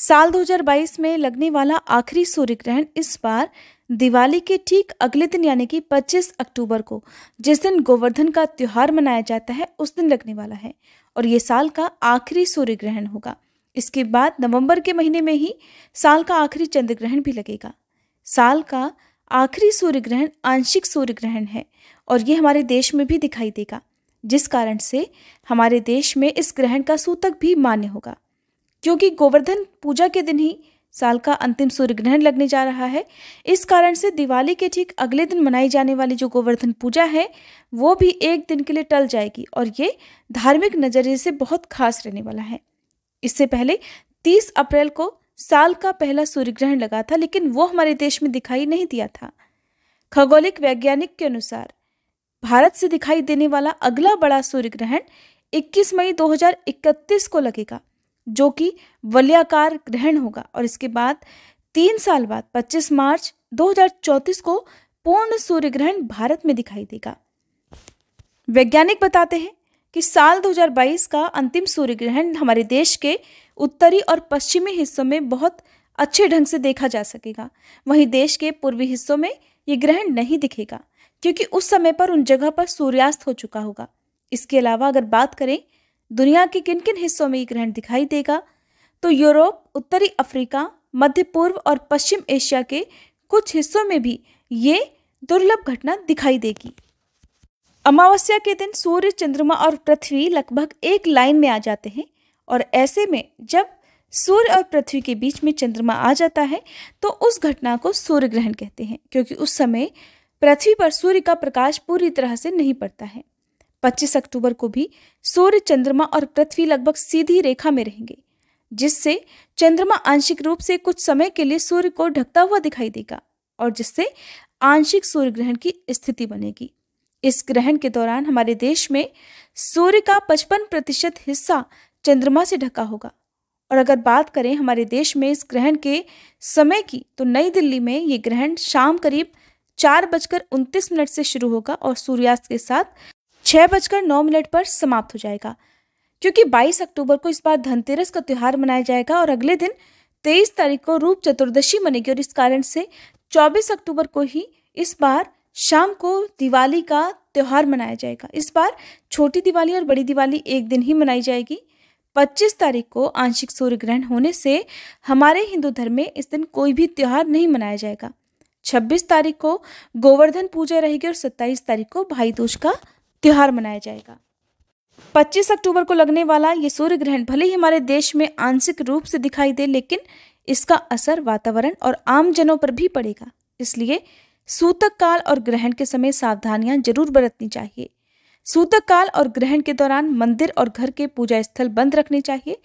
साल 2022 में लगने वाला आखिरी सूर्य ग्रहण इस बार दिवाली के ठीक अगले दिन यानी कि 25 अक्टूबर को, जिस दिन गोवर्धन का त्योहार मनाया जाता है, उस दिन लगने वाला है और ये साल का आखिरी सूर्य ग्रहण होगा। इसके बाद नवंबर के महीने में ही साल का आखिरी चंद्र ग्रहण भी लगेगा। साल का आखिरी सूर्य ग्रहण आंशिक सूर्य ग्रहण है और ये हमारे देश में भी दिखाई देगा, जिस कारण से हमारे देश में इस ग्रहण का सूतक भी मान्य होगा। क्योंकि गोवर्धन पूजा के दिन ही साल का अंतिम सूर्य ग्रहण लगने जा रहा है, इस कारण से दिवाली के ठीक अगले दिन मनाई जाने वाली जो गोवर्धन पूजा है वो भी एक दिन के लिए टल जाएगी और ये धार्मिक नजरिए से बहुत खास रहने वाला है। इससे पहले 30 अप्रैल को साल का पहला सूर्य ग्रहण लगा था, लेकिन वो हमारे देश में दिखाई नहीं दिया था। खगोलिक वैज्ञानिक के अनुसार भारत से दिखाई देने वाला अगला बड़ा सूर्य ग्रहण 21 मई 2031 को लगेगा, जो कि वलयाकार ग्रहण होगा और इसके बाद 3 साल बाद 25 मार्च 2034 को पूर्ण सूर्य ग्रहण भारत में दिखाई देगा। वैज्ञानिक बताते हैं कि साल 2022 का अंतिम सूर्य ग्रहण हमारे देश के उत्तरी और पश्चिमी हिस्सों में बहुत अच्छे ढंग से देखा जा सकेगा। वहीं देश के पूर्वी हिस्सों में ये ग्रहण नहीं दिखेगा, क्योंकि उस समय पर उन जगह पर सूर्यास्त हो चुका होगा। इसके अलावा अगर बात करें दुनिया के किन किन हिस्सों में ये ग्रहण दिखाई देगा, तो यूरोप, उत्तरी अफ्रीका, मध्य पूर्व और पश्चिम एशिया के कुछ हिस्सों में भी ये दुर्लभ घटना दिखाई देगी। अमावस्या के दिन सूर्य, चंद्रमा और पृथ्वी लगभग एक लाइन में आ जाते हैं और ऐसे में जब सूर्य और पृथ्वी के बीच में चंद्रमा आ जाता है तो उस घटना को सूर्य ग्रहण कहते हैं, क्योंकि उस समय पृथ्वी पर सूर्य का प्रकाश पूरी तरह से नहीं पड़ता है। 25 अक्टूबर को भी सूर्य, चंद्रमा और पृथ्वी लगभग सीधी रेखा में रहेंगे, जिससे चंद्रमा आंशिक रूप से कुछ समय के लिए सूर्य को ढकता हुआ दिखाई देगा और जिससे आंशिक सूर्य ग्रहण की स्थिति बनेगी। इस ग्रहण के दौरान हमारे देश में सूर्य का 55% हिस्सा चंद्रमा से ढका होगा। और अगर बात करें हमारे देश में इस ग्रहण के समय की, तो नई दिल्ली में ये ग्रहण शाम करीब 4:29 से शुरू होगा और सूर्यास्त के साथ 6:09 पर समाप्त हो जाएगा। क्योंकि 22 अक्टूबर को इस बार धनतेरस का त्यौहार मनाया जाएगा और अगले दिन 23 तारीख को रूप चतुर्दशी मनेगी और इस कारण से 24 अक्टूबर को ही इस बार शाम को दिवाली का त्यौहार मनाया जाएगा। इस बार छोटी दिवाली और बड़ी दिवाली एक दिन ही मनाई जाएगी। 25 तारीख को आंशिक सूर्य ग्रहण होने से हमारे हिंदू धर्म में इस दिन कोई भी त्यौहार नहीं मनाया जाएगा। 26 तारीख को गोवर्धन पूजा रहेगी और 27 तारीख को भाई दूज का त्योहार मनाया जाएगा। 25 अक्टूबर को लगने वाला ये सूर्य ग्रहण भले ही हमारे देश में आंशिक रूप से दिखाई दे, लेकिन इसका असर वातावरण और आम जनों पर भी पड़ेगा। इसलिए सूतक काल और ग्रहण के समय सावधानियां जरूर बरतनी चाहिए। सूतक काल और ग्रहण के दौरान मंदिर और घर के पूजा स्थल बंद रखने चाहिए।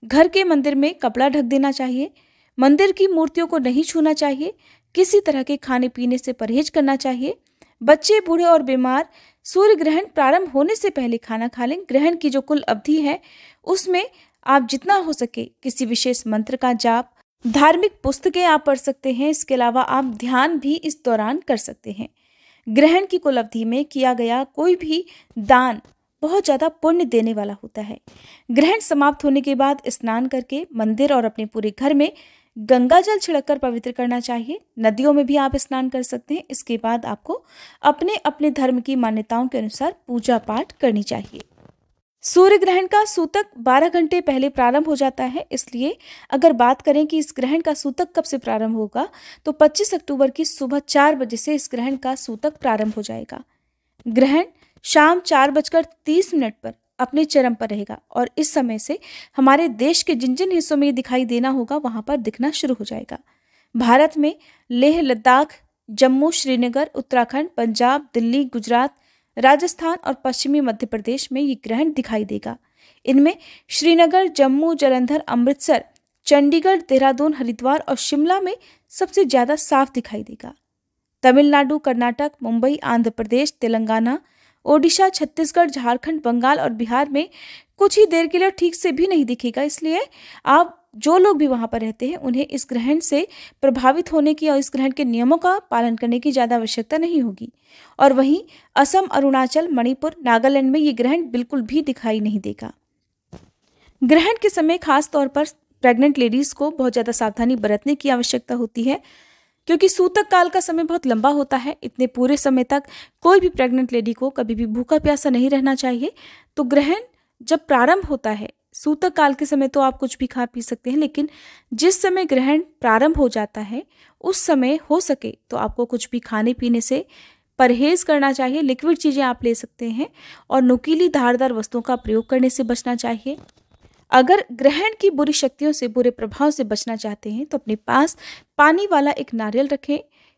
घर के मंदिर में कपड़ा ढक देना चाहिए। मंदिर की मूर्तियों को नहीं छूना चाहिए। किसी तरह के खाने पीने से परहेज करना चाहिए। बच्चे, बूढ़े और बीमार सूर्य ग्रहण प्रारंभ होने से पहले खाना खा लें। ग्रहण की जो कुल अवधि है उसमें आप जितना हो सके किसी विशेष मंत्र का जाप, धार्मिक पुस्तकें आप पढ़ सकते हैं। इसके अलावा आप ध्यान भी इस दौरान कर सकते हैं। ग्रहण की कुल अवधि में किया गया कोई भी दान बहुत ज़्यादा पुण्य देने वाला होता है। ग्रहण समाप्त होने के बाद स्नान करके मंदिर और अपने पूरे घर में गंगा जल छिड़ककर पवित्र करना चाहिए। नदियों में भी आप स्नान कर सकते हैं। इसके बाद आपको अपने अपने धर्म की मान्यताओं के अनुसार पूजा पाठ करनी चाहिए। सूर्य ग्रहण का सूतक 12 घंटे पहले प्रारंभ हो जाता है। इसलिए अगर बात करें कि इस ग्रहण का सूतक कब से प्रारंभ होगा, तो 25 अक्टूबर की सुबह 4 बजे से इस ग्रहण का सूतक प्रारंभ हो जाएगा। ग्रहण शाम 4:30 पर अपने चरम पर रहेगा और इस समय से हमारे देश के जिन जिन हिस्सों में ये दिखाई देना होगा वहां पर दिखना शुरू हो जाएगा। भारत में लेह, लद्दाख, जम्मू, श्रीनगर, उत्तराखंड, पंजाब, दिल्ली, गुजरात, राजस्थान और पश्चिमी मध्य प्रदेश में ये ग्रहण दिखाई देगा। इनमें श्रीनगर, जम्मू, जालंधर, अमृतसर, चंडीगढ़, देहरादून, हरिद्वार और शिमला में सबसे ज्यादा साफ दिखाई देगा। तमिलनाडु, कर्नाटक, मुंबई, आंध्र प्रदेश, तेलंगाना, ओडिशा, छत्तीसगढ़, झारखंड, बंगाल और बिहार में कुछ ही देर के लिए ठीक से भी नहीं दिखेगा। इसलिए आप जो लोग भी वहां पर रहते हैं उन्हें इस ग्रहण से प्रभावित होने की और इस ग्रहण के नियमों का पालन करने की ज़्यादा आवश्यकता नहीं होगी। और वहीं असम, अरुणाचल, मणिपुर, नागालैंड में ये ग्रहण बिल्कुल भी दिखाई नहीं देगा। ग्रहण के समय खास तौर पर प्रेग्नेंट लेडीज़ को बहुत ज़्यादा सावधानी बरतने की आवश्यकता होती है, क्योंकि सूतक काल का समय बहुत लंबा होता है। इतने पूरे समय तक कोई भी प्रेग्नेंट लेडी को कभी भी भूखा प्यासा नहीं रहना चाहिए। तो ग्रहण जब प्रारंभ होता है, सूतक काल के समय तो आप कुछ भी खा पी सकते हैं, लेकिन जिस समय ग्रहण प्रारंभ हो जाता है उस समय हो सके तो आपको कुछ भी खाने पीने से परहेज करना चाहिए। लिक्विड चीज़ें आप ले सकते हैं और नुकीली धारदार वस्तुओं का प्रयोग करने से बचना चाहिए। अगर ग्रहण की बुरी शक्तियों से, बुरे प्रभाव से बचना चाहते हैं तो अपने पास पानी वाला एक नारियल रखें।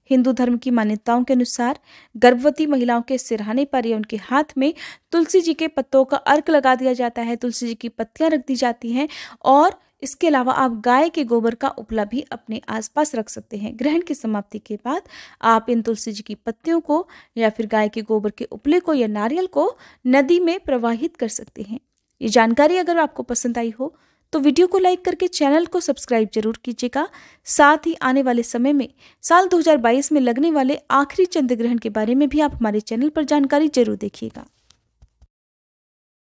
हिंदू धर्म की मान्यताओं के अनुसार गर्भवती महिलाओं के सिरहाने पर या उनके हाथ में तुलसी जी के पत्तों का अर्क लगा दिया जाता है, तुलसी जी की पत्तियां रख दी जाती हैं और इसके अलावा आप गाय के गोबर का उपला भी अपने आसपास रख सकते हैं। ग्रहण की समाप्ति के बाद आप इन तुलसी जी की पत्तियों को या फिर गाय के गोबर के उपले को या नारियल को नदी में प्रवाहित कर सकते हैं। ये जानकारी अगर आपको पसंद आई हो तो वीडियो को लाइक करके चैनल को सब्सक्राइब जरूर कीजिएगा। साथ ही आने वाले समय में साल 2022 में लगने वाले आखिरी चंद्र ग्रहण के बारे में भी आप हमारे चैनल पर जानकारी जरूर देखिएगा।